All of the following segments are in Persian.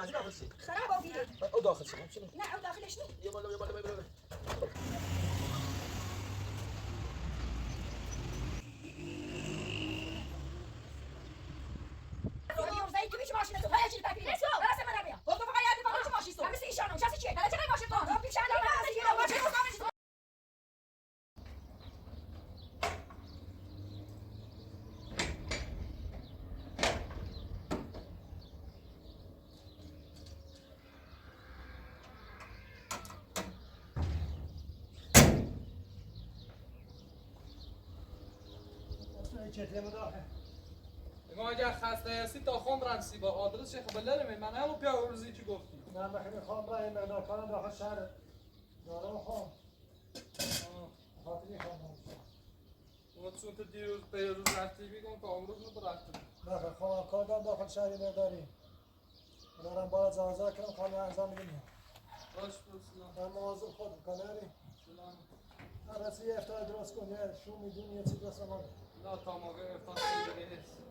از این داخل شی خراب آبیده او داخل شی شنو نه او داخلش نی یه بالا تو میشه ماشین تو هر چی تکلیف است درست من میام گفتم فقط یاد فقط چه ماشین تو مثل ایشانم چه چیه حالا چه ماشین تو پیش اندام از یه ماشین اگه اگر خسته هستی تا خون رنسی با آدرس شیخ بلل من همون پیا روزی چی گفتی نه بخیر خواهم برای مقدار کنم داخل شهر دارم خواهم خاطری خواهم اون چون تو دیروز رفتی میگم تا امروز رو برفتی بخیر خواهم کار دارم داخل شهر مقداری دارم بالا زازا کنم خواهم انجام میدیم باش بسلام در مواظب خود کناری سلام رسی افتار درست کن یه شو میدونی یه چی درست کن نه تا موقع افتاد دیگه هست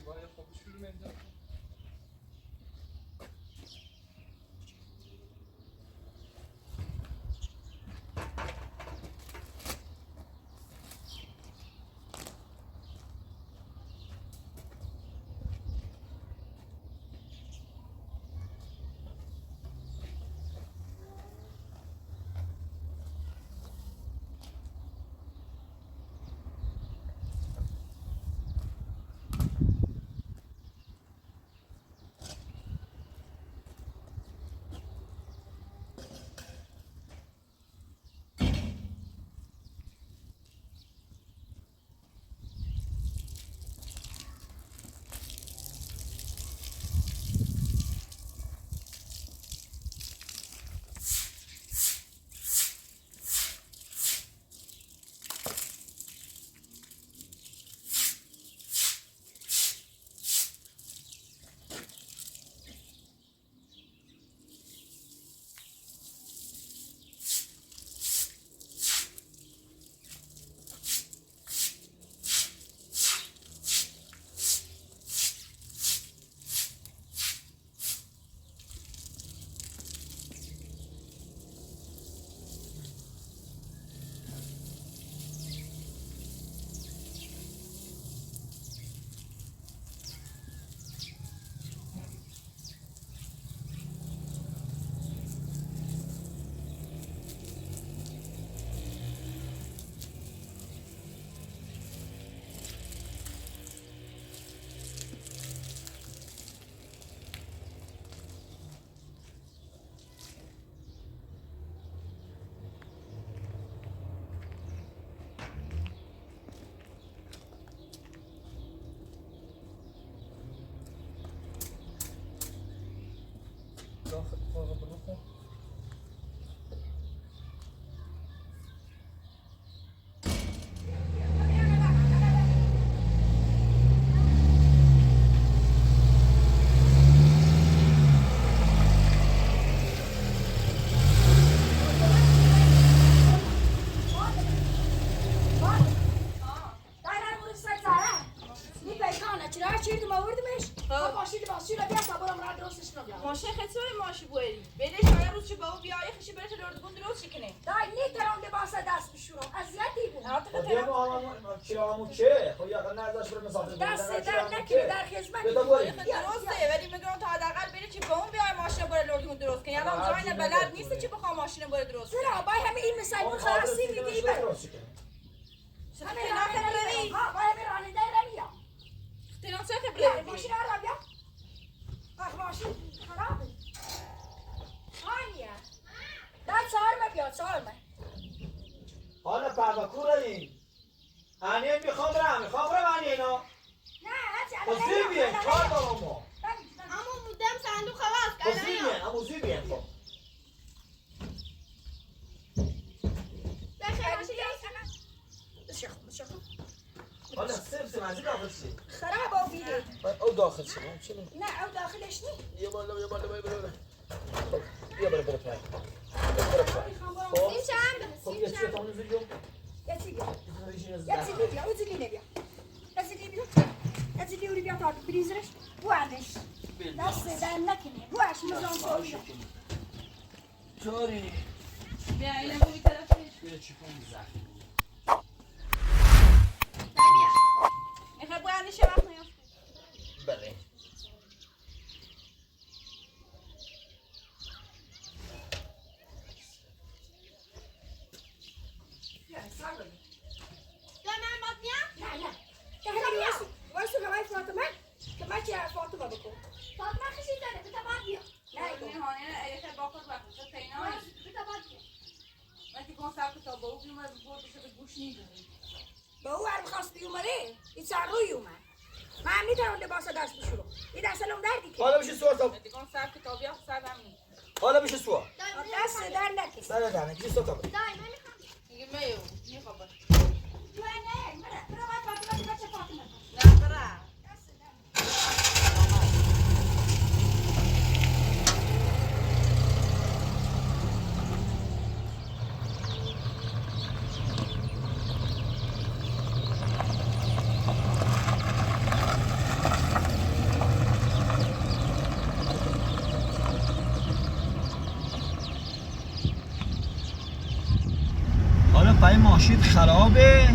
باید خب شروع می‌کنم داخل فوق بروحه ماشین خیلی ماشی بوری بله شاید روز چه باو بیای خیلی برات لردگون درست کنه دای نیترام لباس دست بشورم اذیتی بود دیگه ما کیامو که خب یا نذاش برم مسافر دست در نکنه در خدمت بده بریم درسته ولی میگم تا حداقل بری چه باو بیای ماشین برای اونجا این بلد نیستی چی بخوام ماشین باید درست کنم. چرا؟ باید همه این مسایل خلاصی میگه این برو. همه راننده روی. ها باید همه راننده روی. اختیران چه خبره؟ ماشین را بیا. آخ ماشین خرابه. آنیه. در چهارمه بیا چهارمه. حالا پروا کوره آنیه میخوام برم آنیه اینا. نه بازی بیان کار دارم ما. اما مودم صندوق خواست بازی بیان بازی بیان خب. حالا سبز منزل داخل شی. خراب او بیده. او داخل شی چی؟ نه او داخلش نی. یه بالا برو. پای. این چند؟ خب یه چیه تامون زیجو؟ یه چی بیا. یه یه چی بیا. او زیلی نبیا. یه چی بیا. یه چی اولی بیا تا بریزرش. بوادش. دست در نکنه. بواش مزان سویش. چوری. بیا اینه بوی طرفش. بیا چی کنی زخم. بیا. میخوای بوی اندیشه وقت نیافته. بله. فاطمه بکن. فاطمه خشید داره بتابات بیا. نه نهانه ایخه باکر وقت پینا بتابات بیا. وقتی کنسرت کتاب با او بیومد بردش به گوش نیدونی. با او هر خواست بیومده این سر روی اومد. من میتونم لباس دست بشورم. این دست لهم دردی که. حالا بشه سوار تا. وقتی کنسرت کتابی هم سر همین. حالا بشه سوار. دست در نکن. سر در نکن سوار تا. دای من میخوام. میگه میو میخوام. تو نه برو بعد فاطمه بچه فاطمه. نه برا. پای ماشین خرابه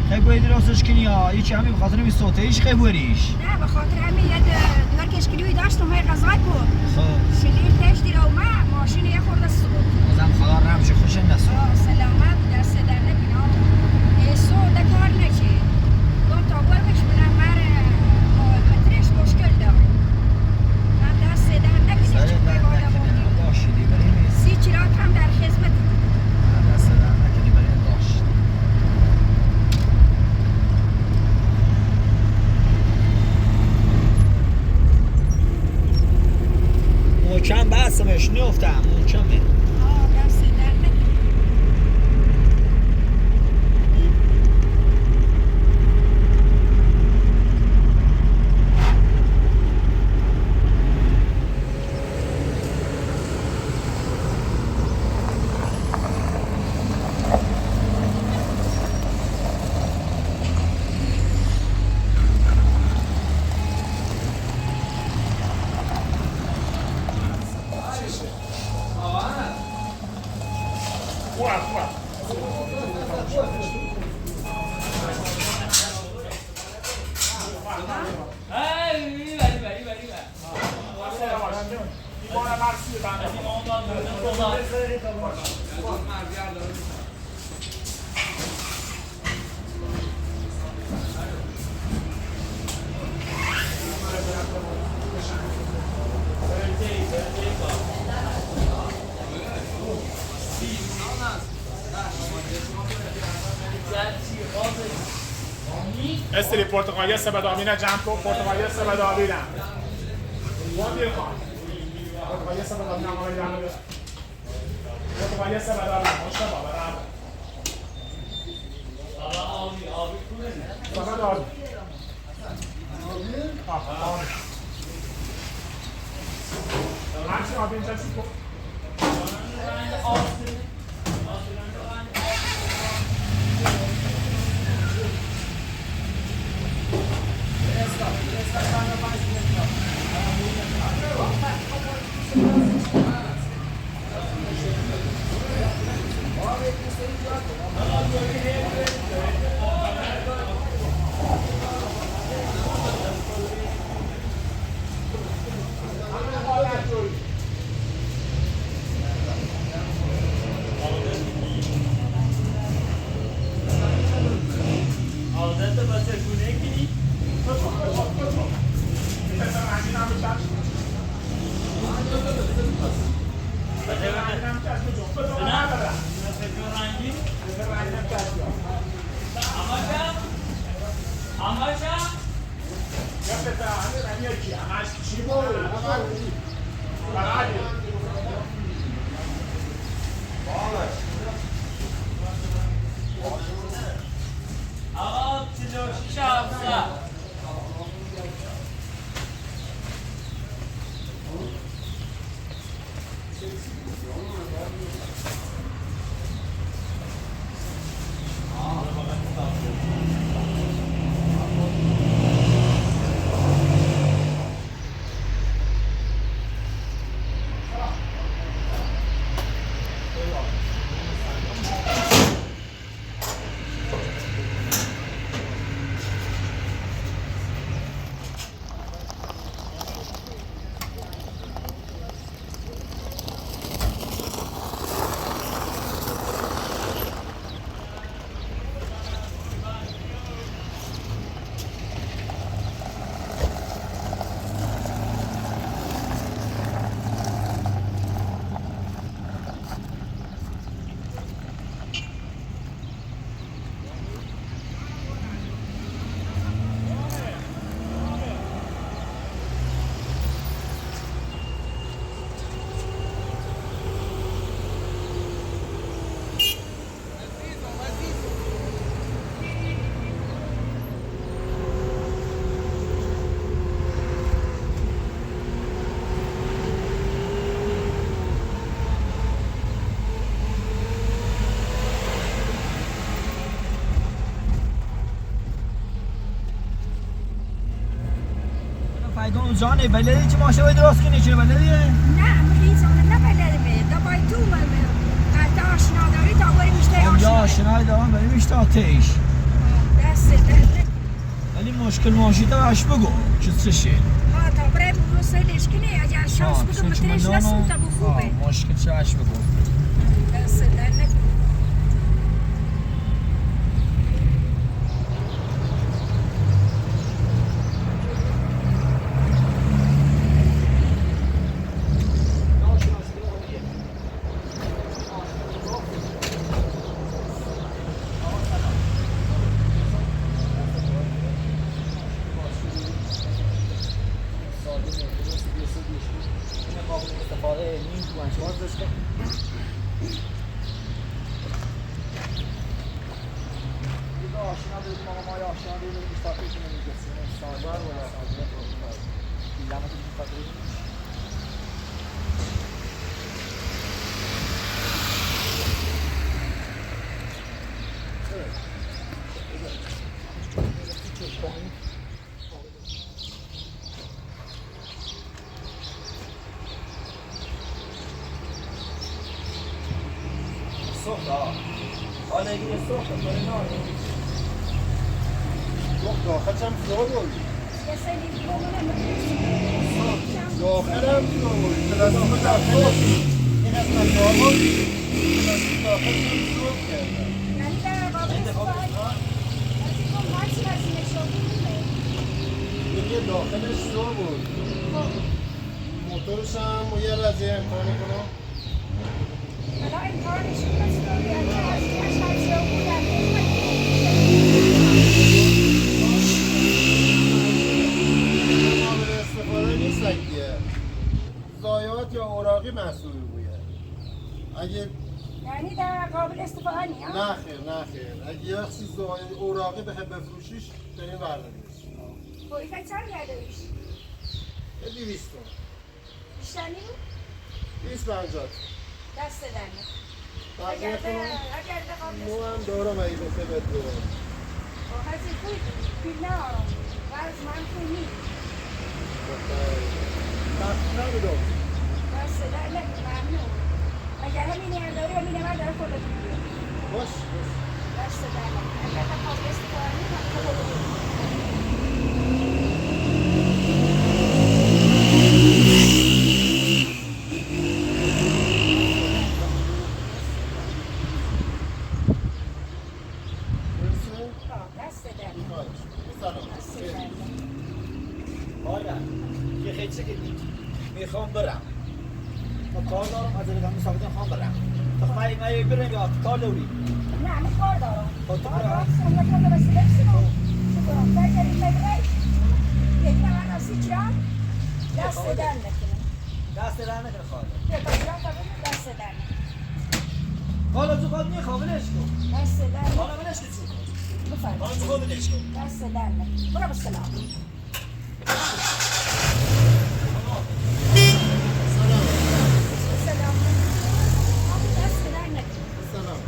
خیلی باید راستش کنی یا یه چی همین بخاطر این صوتهیش خیلی بریش نه بخاطر همین یه دیگر کشکلیوی داشتم های غذای بود خب شلیل تشتی رو اومد ماشین یه خورده سود بازم خدا رمش خوشه نسو سلامت دست در نکنم ایسو دکار نچه گم تا برمش منم مر مترش مشکل دار من دست در نکنی سر چون در بالا نکنی بودی باشیدی برای نیست 30 چراغ هم در خدمت دست در نکنی برای داشت محکم بستمش نیفتم محکمه دست در نکنی استری پرتغالی سبدامینه جمع کن پرتغالی سبدامینه وادی خان پرتغالی سبدامینه آقای جمع کن پرتغالی سبدامینه مشتبه برام آبی کنه سبدامینه آبی همچین آبی اینجا چی کن به تو ندارم. یا به همین یکی همش چی بود؟ برای آقا 46 700 فایدون جانه بلدی چه ماشین باید درست کنی چه بلدیه؟ نه مخیزانه نه بلدمه دا باید تو قطع آشنا داری تا باری میشته اونجا آشنا آشنای دارم برای میشته آتیش دست دست ولی مشکل ماشین تا باش بگو چه شه ها تا برای بگو سیلش کنی اگر شانس بگو مترش نسون تا بخوبه مشکل چه باش بگو دست در نکن داخلشم زور بود یه سیلی بیرونه داخلم زور بود پلاستیک داخل این از من داخل پلاستیک داخلشم زور کردم یعنی در قابل استفاده از این کن هرچی وزینه شدیم یه داخلش زور بود موتورش هم یه لحظه امتحانی کنم حالا امتحانش کنم یعنی از یه شخصی بودن قابل استفاده نیست دیگه ضایعات یا اوراقی محسوب بوده اگه یعنی در قابل استفاده نیست نه خیر اگه یه چیز اوراقی بخوای بفروشیش بریم برداریش پولیس چند کرده بیش؟ یه 200 تومن بیشتر نیست؟ 250 دست دنه بقیه کنم اگر به قابل مو هم دارم اگه بخوای بهت بدم هزی خوی بینا وز من خوی نیست تخت نمیدم دست دنه ممنون اگر همین ارداری همین من در خودت میگه باش دست دنه اگر به قابل استفاده نیست حالا یه خیلی که میخوام برم کار دارم از دیگه مسابقه خام برم تخمه ما بریم یا کار دوری نه من کار دارم تو کار برو. دارم سنگه کنه بس لبسمو شکرم تایری میبری یکی من اسی چیان دست در نکنم دست در نکنه خواهد یه کاشان کنم دست در نکنم حالا تو خواهد نیه خوابلش کن دست در حالا نکنم بلش کن بفرد حالا تو خوابلش کن دست در نکنم برو بسلام سلام دست در نکنم سلام.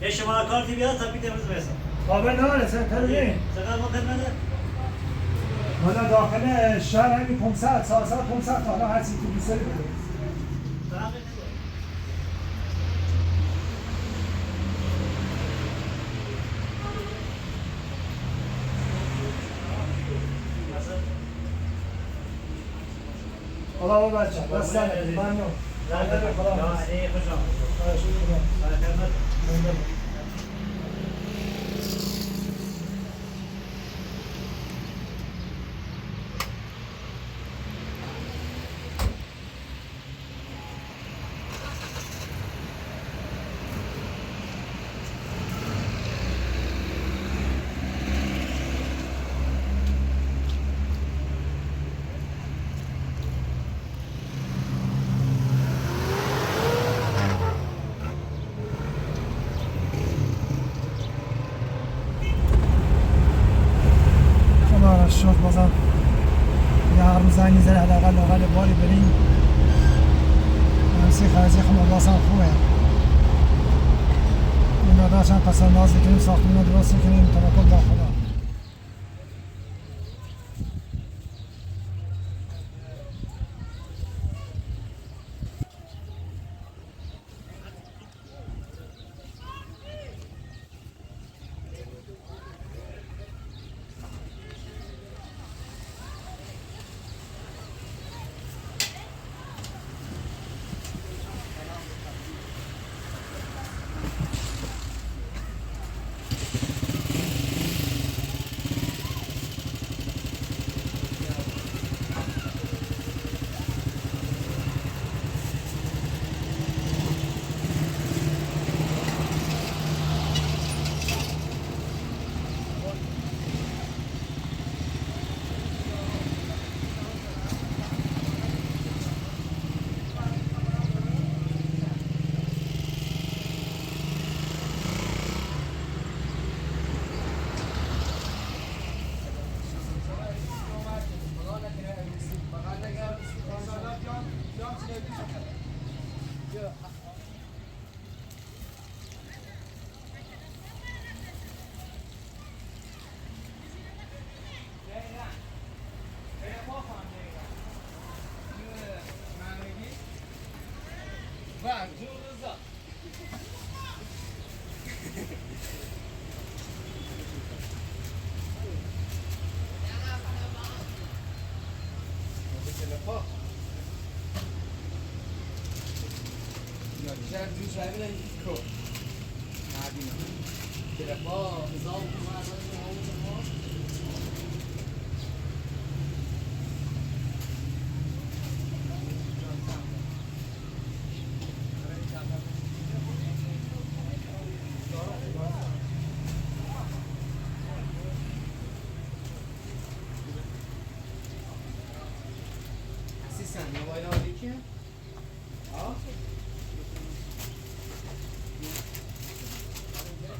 یه شماره کارتی بیاد تا پیت امروز برسم. قابل ناره سنتر این چقدر ما خدمته؟ حالا داخل شهر همین 500 400 500 تا حالا هر چیزی که دوست داری بده. خدا بچه دست ممنون خدا شد بازم یه هر روز زنگ میزنه حداقل باری بریم همسی خرجی خمال بازم خوبه این مقدار چند پس انداز کنیم ساختمون رو درست کنیم توکل با خدا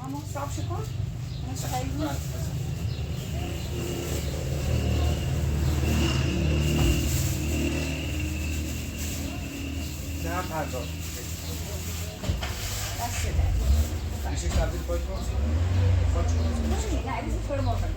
Allemaal een stapje kort. En schrijven. نه پرداخت. Dat zit er. میشه تبدیل پایین Nee, dit is voor de morgen.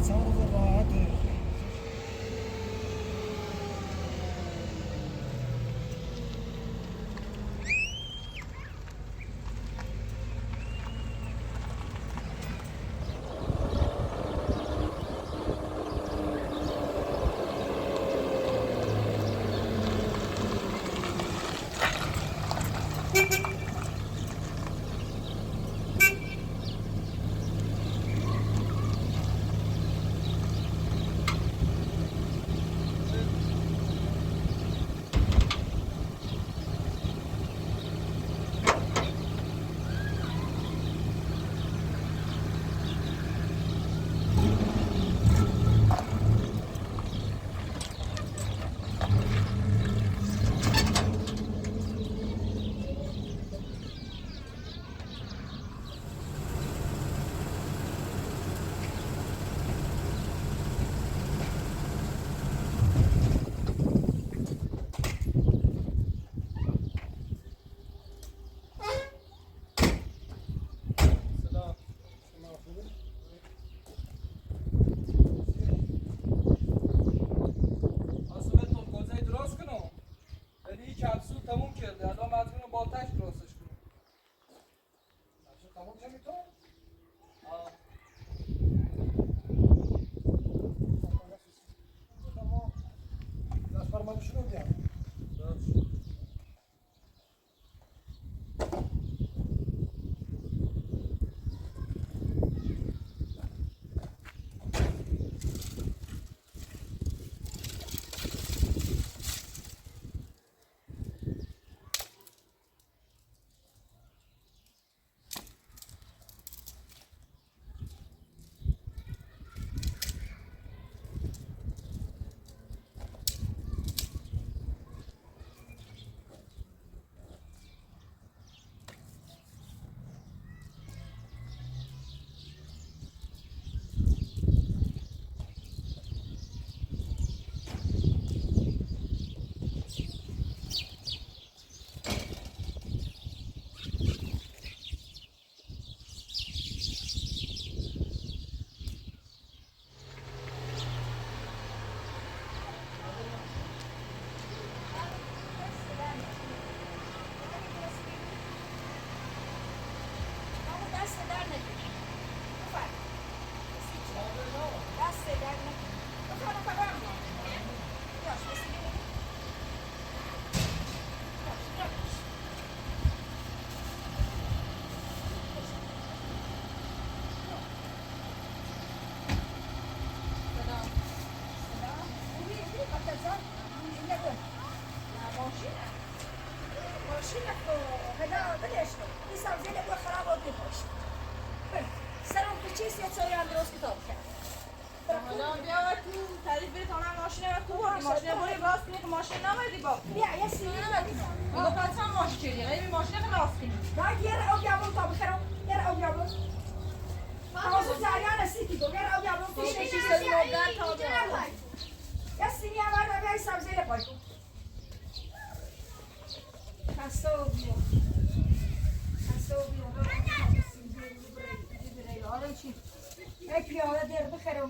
سر راحته.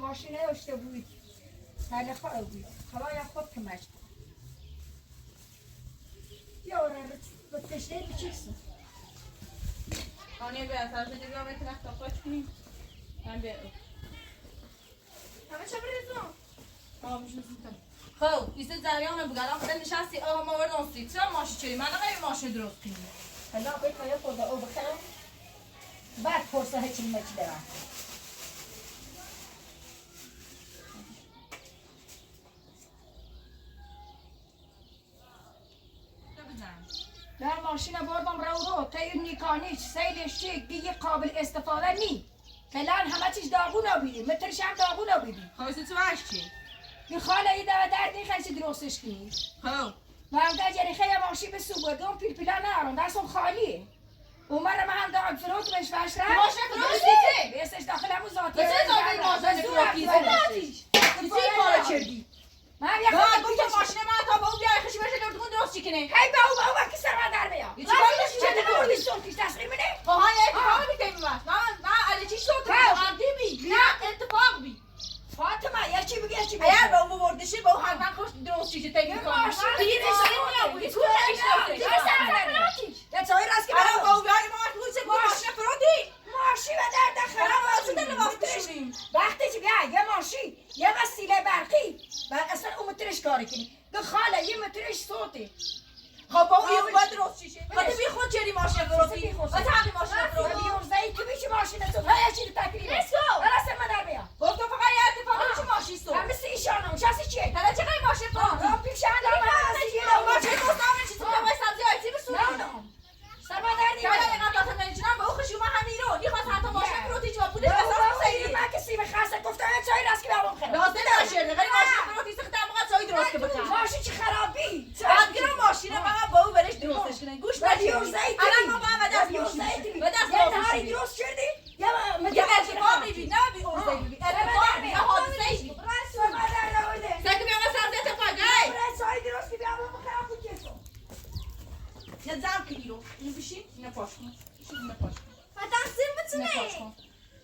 ماشینه داشته بود هر خواهد بود خواهی خود کمش یا رو تشنه بچیکسون آنه به اثر شده بیا بهتر اختا خوش کنیم من بیارم همه چه بریزون؟ بشون سیتم خب ایسه زریانه بگرم خدا نشستی آقا ما وردان سید چرا ماشی چری من نقیه ماشین درست کنیم حالا بکنه یه خورده او بخرم بعد پرسه هیچی مچی دارم در ماشین بردم رو تایی نیکانیش سیدش چی دیگه قابل استفاده نی فلان همه چیز داغون آبیدیم مترش هم داغون آبیدیم خواهیسه تو وش چی؟ این خاله ای دو درد این خیلی درستش کنی خب و هم که جنی خیلی ماشین به سو بردم پیلپیلا نهارم درستم خالیه اومدم من داغ فروت بهش وشرم ماشین فروت بیستش داخل همون ذاتی بسه داخل ماشین فروت کسی کارا کردی من یه خواهد گفت ماشین من تا با اون بیای خشی بشه دردگون درست چی کنه هی به او که سر من در بیا یه چی کاری داشتی چه نمیدونی سلطیش تسخیر منه خواهی اتفاق میکنی بس من علی چی شد تو عمدی بی نه اتفاق بی کاری کنی ده خاله یه مترش صوته خب با اون باید درست چیشه خاطر بی خود چری ماشین درستی خود. و تعقی ماشین درست بیورزایی تو بیشی ماشین تو های چی تکلیف Let's go. برا سر مدر بیا گفت تو فقط یه اتفاقی چی ماشین سو هم مثل ایشانم شخصی چیه حالا چقدر ماشین تو راه پیشن دارم ماشین دوست هم چیزی که باید سبزی های چی بسونی سر مدر که ولی نیمه اینقدر داخل نمیچونم به او خشی ما همین رو نیخواست حتی ماشین پروتی چوا پولش بابا بساس خیلی بسیاری من کسی به خسته گفتم چای راست که بابام خیلی راسته نشده ولی ماشین پروتی سخت هم موقع چایی درست که بکن ماشین چی خرابی بعد گیرم ماشین فقط با او برش درستش کنه گوش بدی بیورزایی الان ما با دست ماشین به دست یه نهاری ماشین درست کردی یا یه اتفاق میبینی نه بی اون زیبی اتفاق میبینی حادثه ایشی سر مدر نبوده سکه بیام سبزی اتفاقی چای درست که بیابام خراب بود که تو یه زم کنی رو اینو بشین اینو پاش کن بشین اینو پاش کن تقسیم اینو پاش بتونه کن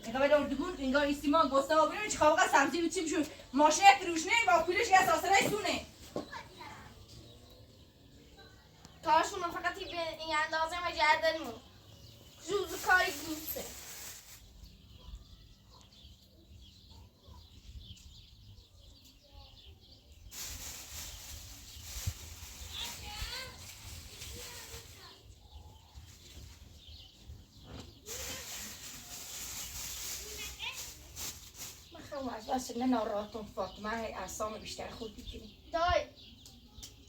اینگاه به اردگون اینگاه ایستیما گسته و بینو چی خواه سبزی و چی بشون ماشین فروشنه با پولش یه اساسه سونه کارشون فقط این اندازه ما گردنمون جوز کاری گوسته از بس نه ناراحتم فاطمه هی اعصام بیشتر خود بکنی دای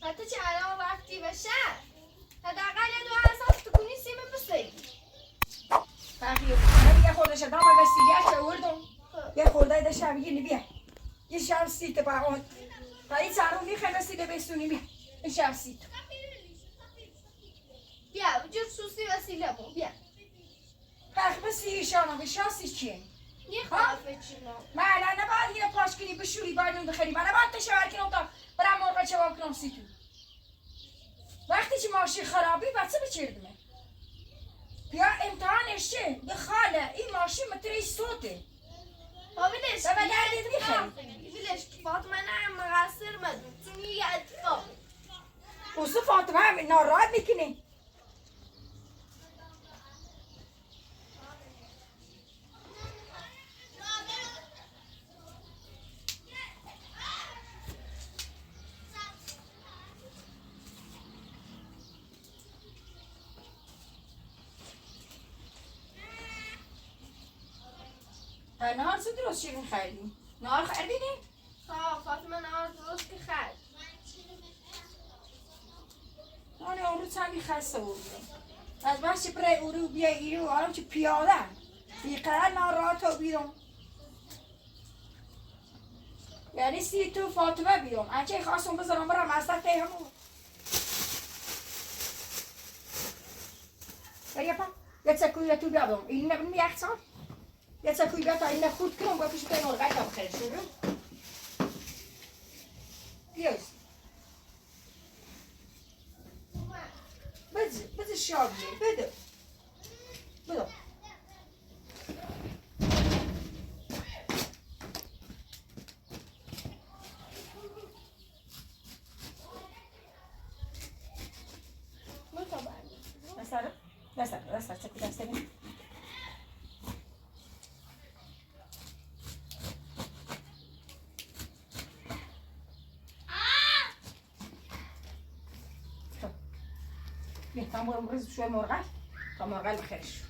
حتی چه الان وقتی بشه حداقل یه دو اساس تو کنی سیم بسیدی تحقیق من یه خورده شدم و وسیلیت شوردم یه خورده ده شبیه بیا یه شب سیت با اون تا این سرون میخواه رسیده بستونی بیا این شب سیت بیا وجود سوسی وسیله بون بیا فرق بسی ایشانم به شانسی چیه یه خلافه چینا من الان نباید اینو پاش کنی بشوری باید نون بخری من نباید تشور کنم تا برم مرغا چواب کنم سیتو وقتی چی ماشین خرابی بچه بچردمه بیا امتحانش چه؟ یه خاله این ماشین متری صوته ویلش بابا دردت میخوری ویلش فاطمه نه مقصر مدون چون یه اتفاق اوسو فاطمه هم ناراحت میکنه نهار چه درست شیرین خریدی؟ نهار خریدی؟ ها فاطمه نه درست که خرد من اون روز همی خسته بودم از بس برای اورو بیا ایرو آرام چه پیاده بیقرار ناراحت و بیرون یعنی سی تو فاطمه بیرون انچه خواستم بذارم برم از تک همون بیا پا یه چکوی تو بیادم این نبین میخصم یه چکوی بیا تا این خود کنم با پیشو تایی مرغای تا بخیر شروع بیایست بده شابیه بده بده دست چکو دست بین بیا تا مرغ شوی مرغای تا مرغای بخیرش